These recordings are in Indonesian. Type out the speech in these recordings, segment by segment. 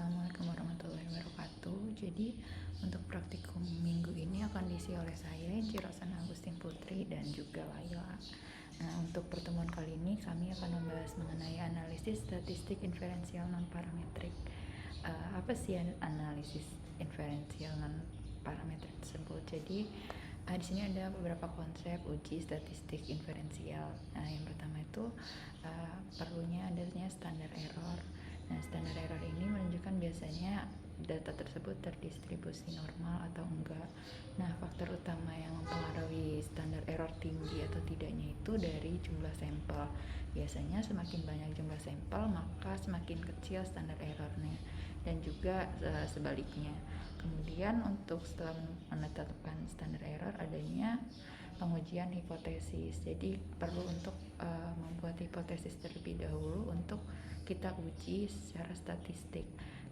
Assalamualaikum warahmatullahi wabarakatuh. Jadi untuk praktikum minggu ini akan diisi oleh saya, Rosana Agustin Putri, dan juga Laila. Nah, untuk pertemuan kali ini kami akan membahas mengenai analisis statistik inferensial non-parametrik. Apa sih analisis inferensial non-parametrik tersebut? Jadi di sini ada beberapa konsep uji statistik inferensial. Nah, yang pertama itu perlunya adanya standar error. Nah, standar error ini menunjukkan biasanya data tersebut terdistribusi normal atau enggak. Nah, faktor utama yang mempengaruhi standar error tinggi atau tidaknya itu dari jumlah sampel. Biasanya semakin banyak jumlah sampel, maka semakin kecil standar errornya, dan juga sebaliknya. Kemudian untuk setelah menetapkan standar error, adanya pengujian hipotesis. Jadi perlu untuk membuat hipotesis terlebih dahulu untuk kita uji secara statistik.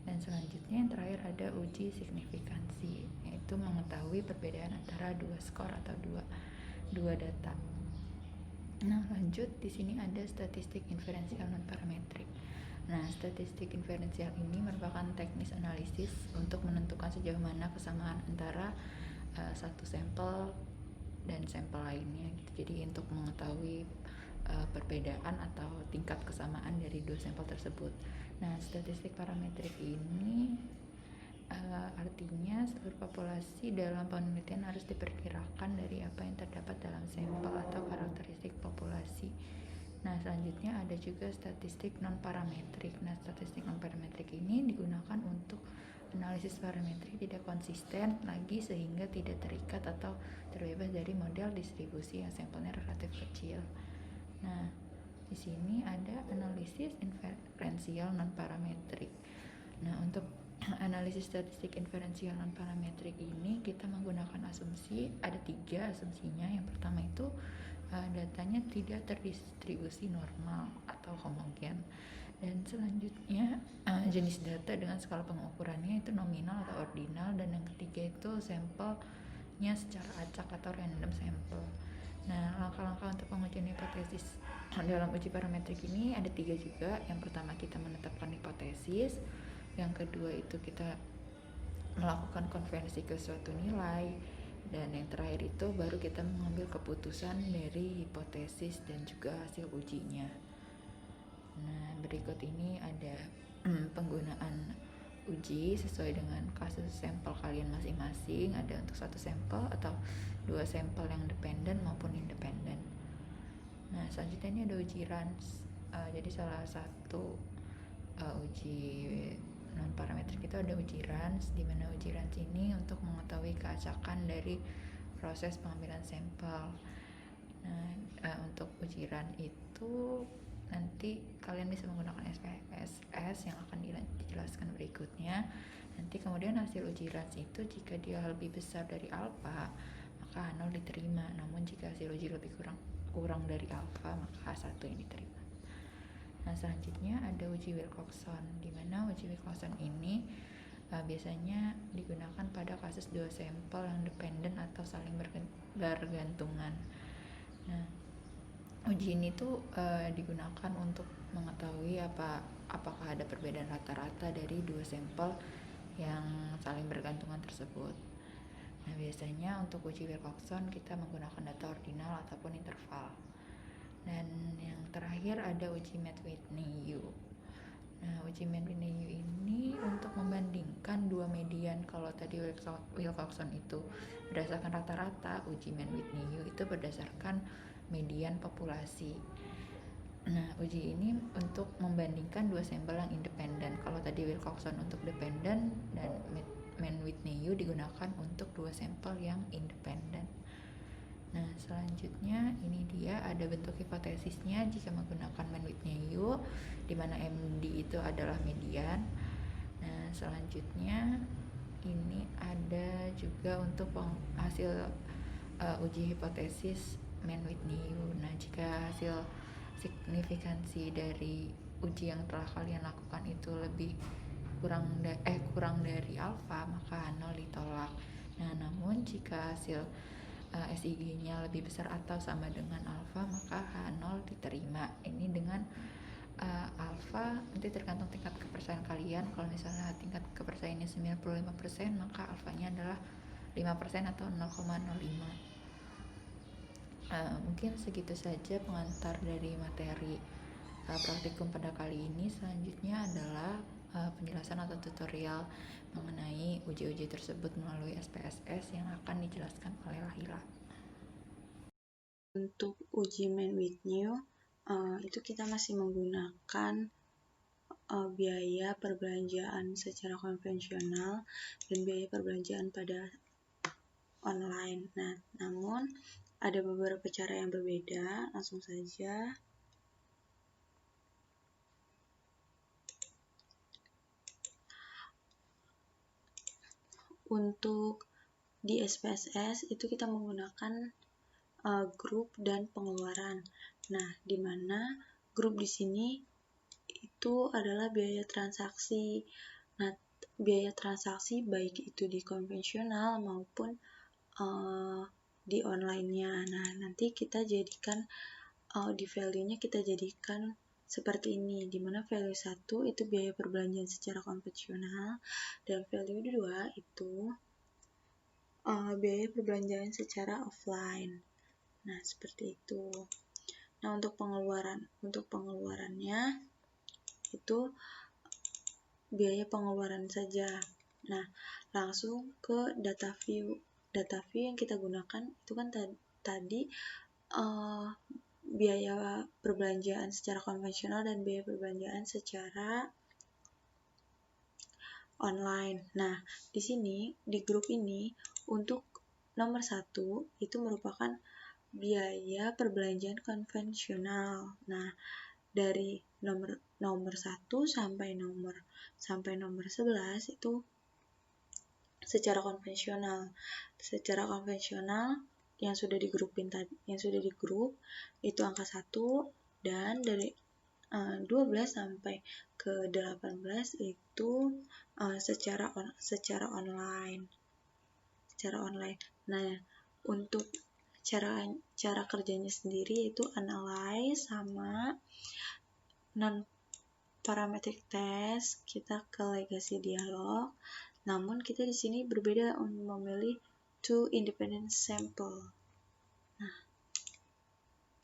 Dan selanjutnya yang terakhir ada uji signifikansi, yaitu mengetahui perbedaan antara dua skor atau dua data. Nah, lanjut di sini ada statistik inferensial non parametrik. Nah, statistik inferensial ini merupakan teknis analisis untuk menentukan sejauh mana kesamaan antara satu sampel dan sampel lainnya. Jadi untuk mengetahui perbedaan atau tingkat kesamaan dari dua sampel tersebut. Nah, statistik parametrik ini artinya seluruh populasi dalam penelitian harus diperkirakan dari apa yang terdapat dalam sampel atau karakteristik populasi. Nah, selanjutnya ada juga statistik non-parametrik. Nah, statistik non-parametrik ini digunakan untuk analisis parametrik tidak konsisten lagi sehingga tidak terikat atau terbebas dari model distribusi yang sampelnya relatif kecil. Nah, di sini ada analisis inferensial non-parametrik. Nah, untuk analisis statistik inferensial non-parametrik ini kita menggunakan asumsi, ada 3 asumsinya. Yang pertama itu datanya tidak terdistribusi normal atau homogen, dan selanjutnya jenis data dengan skala pengukurannya itu nominal atau ordinal, dan yang ketiga itu sampelnya secara acak atau random sampel. Nah, langkah-langkah untuk pengujian hipotesis dalam uji parametrik ini ada 3 juga. Yang pertama kita menetapkan hipotesis, yang kedua itu kita melakukan konversi ke suatu nilai, dan yang terakhir itu baru kita mengambil keputusan dari hipotesis dan juga hasil ujinya. Nah, berikut ini ada penggunaan uji sesuai dengan kasus sampel kalian masing-masing. Ada untuk satu sampel atau dua sampel yang dependen maupun independen. Nah, selanjutnya ini ada uji RANS. Jadi salah satu uji non parametrik itu ada uji RANS, di mana uji RANS ini untuk mengetahui keacakan dari proses pengambilan sampel. Nah, untuk uji RANS itu nanti kalian bisa menggunakan SPSS yang akan dijelaskan berikutnya. Nanti kemudian hasil uji RANS itu jika dia lebih besar dari alfa, maka H0 diterima. Namun jika hasil uji lebih kurang dari alfa, maka H1 yang diterima. Nah, selanjutnya ada uji Wilcoxon, di mana uji Wilcoxon ini biasanya digunakan pada kasus dua sampel yang dependen atau saling bergantungan. Nah, uji ini tuh digunakan untuk mengetahui apakah ada perbedaan rata-rata dari dua sampel yang saling bergantungan tersebut. Nah, biasanya untuk uji Wilcoxon kita menggunakan data ordinal ataupun interval. Dan yang terakhir ada uji Matt-Whitney-U. Nah, uji Matt-Whitney-U ini untuk membandingkan dua median. Kalau tadi Wilcoxon itu berdasarkan rata-rata, uji Matt-Whitney-U itu berdasarkan median populasi. Nah, uji ini untuk membandingkan dua sampel yang independen. Kalau tadi Wilcoxon untuk dependen, dan Matt-Whitney-U digunakan untuk dua sampel yang independen. Nah, selanjutnya ini dia ada bentuk hipotesisnya jika menggunakan Matt-Whitney-U, di mana MD itu adalah median. Nah, selanjutnya ini ada juga untuk hasil uji hipotesis Matt-Whitney-U. Nah, jika hasil signifikansi dari uji yang telah kalian lakukan itu lebih kurang dari alfa, maka H0 ditolak. Nah, namun jika hasil SIG-nya lebih besar atau sama dengan alfa, maka H0 diterima. Ini dengan alfa nanti tergantung tingkat kepercayaan kalian. Kalau misalnya tingkat kepercayaannya 95%, maka alfanya adalah 5% atau 0,05. Mungkin segitu saja pengantar dari materi praktikum pada kali ini. Selanjutnya adalah penjelasan atau tutorial mengenai uji-uji tersebut melalui SPSS yang akan dijelaskan oleh Lahila. Untuk uji main with new, itu kita masih menggunakan biaya perbelanjaan secara konvensional dan biaya perbelanjaan pada online. Nah, namun ada beberapa cara yang berbeda. Langsung saja. Untuk di SPSS itu kita menggunakan grup dan pengeluaran. Nah, di mana grup di sini itu adalah biaya transaksi. Nah, biaya transaksi baik itu di konvensional maupun di online-nya. Nah, nanti kita jadikan di value-nya kita jadikan seperti ini, di mana value 1 itu biaya perbelanjaan secara konvensional dan value 2 itu biaya perbelanjaan secara offline. Nah, seperti itu. Nah, untuk pengeluarannya itu biaya pengeluaran saja. Nah, langsung ke data view. Data view yang kita gunakan itu kan tadi biaya perbelanjaan secara konvensional dan biaya perbelanjaan secara online. Nah, di sini di grup ini untuk nomor 1 itu merupakan biaya perbelanjaan konvensional. Nah, dari nomor 1 sampai nomor 11 itu secara konvensional. Secara konvensional yang sudah digrupin tadi, yang sudah digrup itu angka 1, dan dari 12 sampai ke 18 itu secara online. Nah, untuk cara kerjanya sendiri yaitu analyze sama non parametric test. Kita ke legacy dialog. Namun kita di sini berbeda untuk memilih two independent sample. Nah,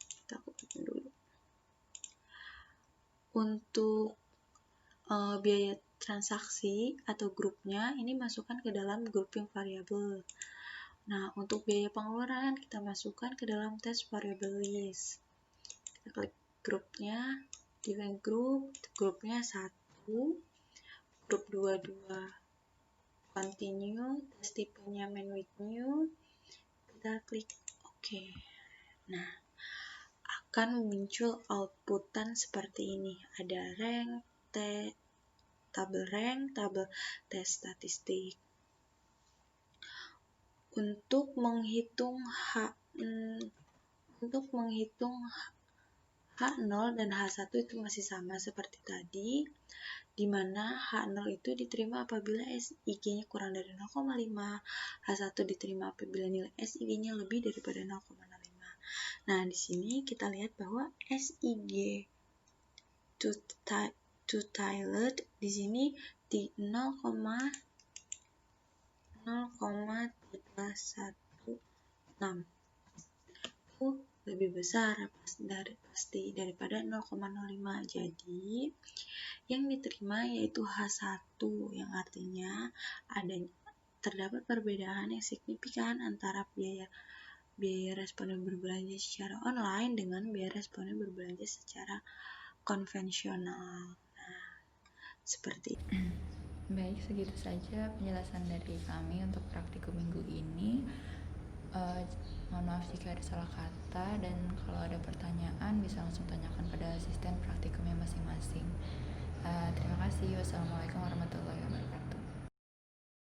kita kopikan dulu. Untuk biaya transaksi atau grupnya ini masukkan ke dalam grouping variable. Nah, untuk biaya pengeluaran kita masukkan ke dalam test variable list. Kita klik grupnya, define grupnya 1, grup 22 continue, test tipenya main with new, kita klik OK. Nah, akan muncul outputan seperti ini. Ada rank, tabel rank, tabel tes statistik. Untuk menghitung H0 dan H1 itu masih sama seperti tadi, di mana H0 itu diterima apabila SIG-nya kurang dari 0,5, H1 diterima apabila nilai SIG-nya lebih daripada 0,05. Nah, di sini kita lihat bahwa SIG two-tiled di sini di 0,316 itu lebih besar pasti daripada 0,05. Jadi yang diterima yaitu H1, yang artinya terdapat perbedaan yang signifikan antara biaya responden berbelanja secara online dengan biaya responden berbelanja secara konvensional. Nah, seperti itu. Baik, segitu saja penjelasan dari kami untuk praktikum minggu ini. Mohon maaf jika ada salah kata, dan kalau ada pertanyaan bisa langsung tanyakan pada asisten praktikumnya masing-masing. Terima kasih. Wassalamualaikum warahmatullahi wabarakatuh.